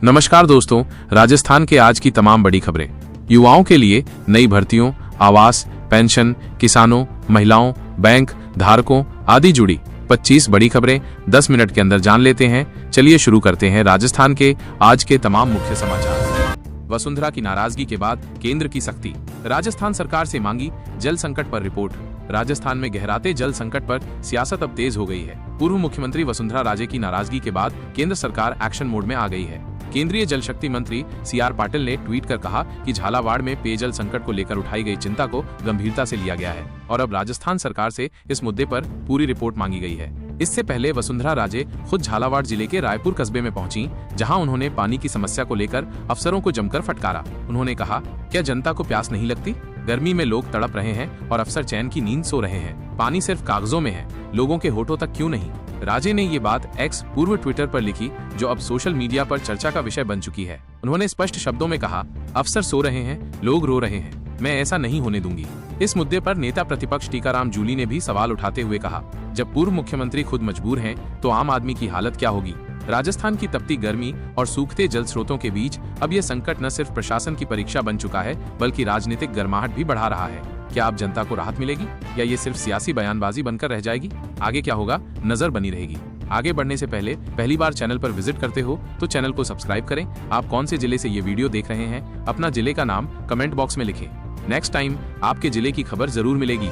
नमस्कार दोस्तों, राजस्थान के आज की तमाम बड़ी खबरें। युवाओं के लिए नई भर्तियों, आवास, पेंशन, किसानों, महिलाओं, बैंक धारकों आदि जुड़ी 25 बड़ी खबरें 10 मिनट के अंदर जान लेते हैं। चलिए शुरू करते हैं राजस्थान के आज के तमाम मुख्य समाचार। वसुंधरा की नाराजगी के बाद केंद्र की सख्ती, राजस्थान सरकार से मांगी जल संकट पर रिपोर्ट। राजस्थान में गहराते जल संकट पर सियासत अब तेज हो गई है। पूर्व मुख्यमंत्री वसुंधरा राजे की नाराजगी के बाद केंद्र सरकार एक्शन मोड में आ गई है। केंद्रीय जल शक्ति मंत्री CR पाटिल ने ट्वीट कर कहा कि झालावाड़ में पेयजल संकट को लेकर उठाई गई चिंता को गंभीरता से लिया गया है और अब राजस्थान सरकार से इस मुद्दे पर पूरी रिपोर्ट मांगी गई है। इससे पहले वसुंधरा राजे खुद झालावाड़ जिले के रायपुर कस्बे में पहुंची, जहां उन्होंने पानी की समस्या को लेकर अफसरों को जमकर फटकारा। उन्होंने कहा, क्या जनता को प्यास नहीं लगती? गर्मी में लोग तड़प रहे हैं और अफसर चैन की नींद सो रहे हैं। पानी सिर्फ कागजों में है, लोगों के होठों तक क्यों नहीं? राजे ने ये बात एक्स पूर्व ट्विटर पर लिखी, जो अब सोशल मीडिया पर चर्चा का विषय बन चुकी है। उन्होंने स्पष्ट शब्दों में कहा, अफसर सो रहे हैं, लोग रो रहे हैं, मैं ऐसा नहीं होने दूंगी। इस मुद्दे पर नेता प्रतिपक्ष टीकाराम जूली ने भी सवाल उठाते हुए कहा, जब पूर्व मुख्यमंत्री खुद मजबूर हैं, तो आम आदमी की हालत क्या होगी? राजस्थान की तपती गर्मी और सूखते जल स्रोतों के बीच अब यह संकट न सिर्फ प्रशासन की परीक्षा बन चुका है, बल्कि राजनीतिक गर्माहट भी बढ़ा रहा है। क्या अब जनता को राहत मिलेगी या ये सिर्फ सियासी बयानबाजी बनकर रह जाएगी? आगे क्या होगा, नजर बनी रहेगी। आगे बढ़ने से पहले पहली बार चैनल पर विजिट करते हो तो चैनल को सब्सक्राइब करें। आप कौन से जिले से ये वीडियो देख रहे हैं, अपना जिले का नाम कमेंट बॉक्स में लिखें। नेक्स्ट टाइम आपके जिले की खबर जरूर मिलेगी।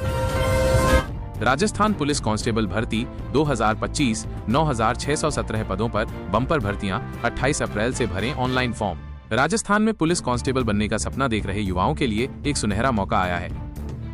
राजस्थान पुलिस कांस्टेबल भर्ती 2025 9,617 पदों पर बम्पर भर्तियां 28 अप्रैल से भरें ऑनलाइन फॉर्म। राजस्थान में पुलिस कांस्टेबल बनने का सपना देख रहे युवाओं के लिए एक सुनहरा मौका आया है।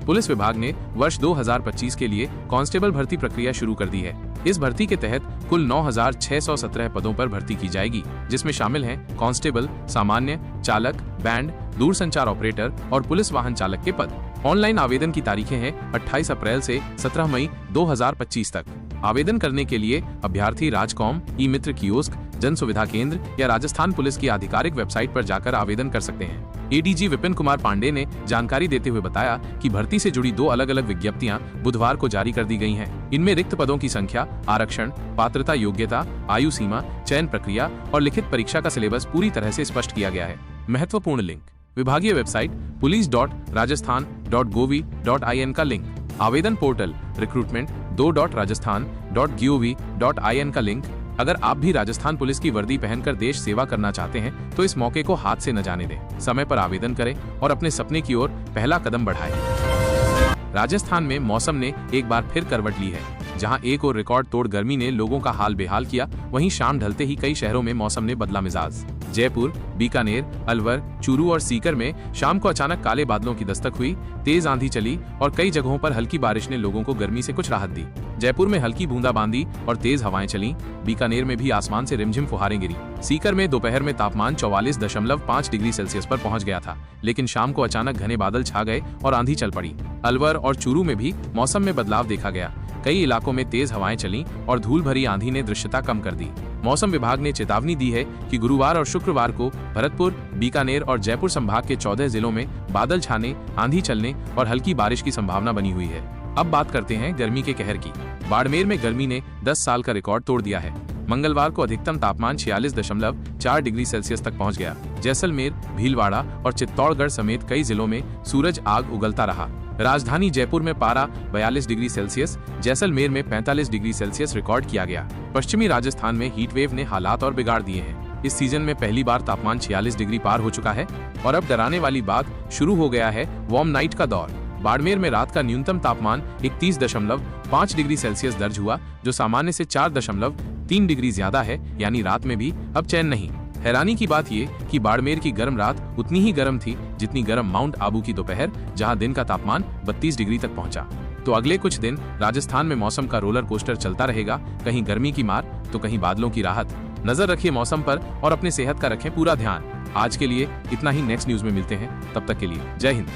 पुलिस विभाग ने वर्ष 2025 के लिए कांस्टेबल भर्ती प्रक्रिया शुरू कर दी है। इस भर्ती के तहत कुल 9,617 पदों पर भर्ती की जाएगी, जिसमें शामिल हैं कांस्टेबल, सामान्य, चालक, बैंड, दूरसंचार ऑपरेटर और पुलिस वाहन चालक के पद। ऑनलाइन आवेदन की तारीखें हैं 28 अप्रैल से 17 मई 2025 तक। आवेदन करने के लिए अभ्यर्थी राजकॉम, ई मित्र कियोस्क, जन सुविधा केंद्र या राजस्थान पुलिस की आधिकारिक वेबसाइट पर जाकर आवेदन कर सकते हैं। ADG विपिन कुमार पांडे ने जानकारी देते हुए बताया कि भर्ती से जुड़ी 2 अलग-अलग विज्ञप्तियां बुधवार को जारी कर दी गई हैं। इनमें रिक्त पदों की संख्या, आरक्षण, पात्रता, योग्यता, आयु सीमा, चयन प्रक्रिया और लिखित परीक्षा का सिलेबस पूरी तरह से स्पष्ट किया गया है। महत्वपूर्ण लिंक, विभागीय वेबसाइट police.rajasthan.gov.in का लिंक, आवेदन पोर्टल recruitment2.rajasthan.gov.in का लिंक। अगर आप भी राजस्थान पुलिस की वर्दी पहनकर देश सेवा करना चाहते हैं तो इस मौके को हाथ से न जाने दें। समय पर आवेदन करें और अपने सपने की ओर पहला कदम बढ़ाएं। राजस्थान में मौसम ने एक बार फिर करवट ली है। जहां एक और रिकॉर्ड तोड़ गर्मी ने लोगों का हाल बेहाल किया, वहीं शाम ढलते ही कई शहरों में मौसम ने बदला मिजाज। जयपुर, बीकानेर, अलवर, चूरू और सीकर में शाम को अचानक काले बादलों की दस्तक हुई, तेज आंधी चली और कई जगहों पर हल्की बारिश ने लोगों को गर्मी से कुछ राहत दी। जयपुर में हल्की बूंदाबांदी और तेज हवाएं चलीं। बीकानेर में भी आसमान से रिमझिम फुहारें गिरी। सीकर में दोपहर में तापमान 44.5 डिग्री सेल्सियस पर पहुंच गया था, लेकिन शाम को अचानक घने बादल छा गए और आंधी चल पड़ी। अलवर और चूरू में भी मौसम में बदलाव देखा गया। कई इलाकों में तेज हवाएं चलीं और धूल भरी आंधी ने दृश्यता कम कर दी। मौसम विभाग ने चेतावनी दी है कि गुरुवार और शुक्रवार को भरतपुर, बीकानेर और जयपुर संभाग के 14 जिलों में बादल छाने, आंधी चलने और हल्की बारिश की संभावना बनी हुई है। अब बात करते हैं गर्मी के कहर की। बाड़मेर में गर्मी ने 10 साल का रिकॉर्ड तोड़ दिया है। मंगलवार को अधिकतम तापमान 46.4 डिग्री सेल्सियस तक पहुंच गया। जैसलमेर, भीलवाड़ा और चित्तौड़गढ़ समेत कई जिलों में सूरज आग उगलता रहा। राजधानी जयपुर में पारा 42 डिग्री सेल्सियस, जैसलमेर में 45 डिग्री सेल्सियस रिकॉर्ड किया गया। पश्चिमी राजस्थान में हीट वेव ने हालात और बिगाड़ दिए हैं। इस सीजन में पहली बार तापमान 46 डिग्री पार हो चुका है और अब डराने वाली बात, शुरू हो गया है वार्म नाइट का दौर। बाड़मेर में रात का न्यूनतम तापमान 31.5 डिग्री सेल्सियस दर्ज हुआ, जो सामान्य से 4.3 डिग्री ज्यादा है, यानी रात में भी अब चैन नहीं। हैरानी की बात ये कि बाड़मेर की गर्म रात उतनी ही गर्म थी जितनी गर्म माउंट आबू की दोपहर, जहां दिन का तापमान 32 डिग्री तक पहुंचा। तो अगले कुछ दिन राजस्थान में मौसम का रोलर कोस्टर चलता रहेगा, कहीं गर्मी की मार तो कहीं बादलों की राहत। नजर रखिए मौसम पर और अपने सेहत का रखें पूरा ध्यान। आज के लिए इतना ही, नेक्स्ट न्यूज में मिलते हैं, तब तक के लिए जय हिंद।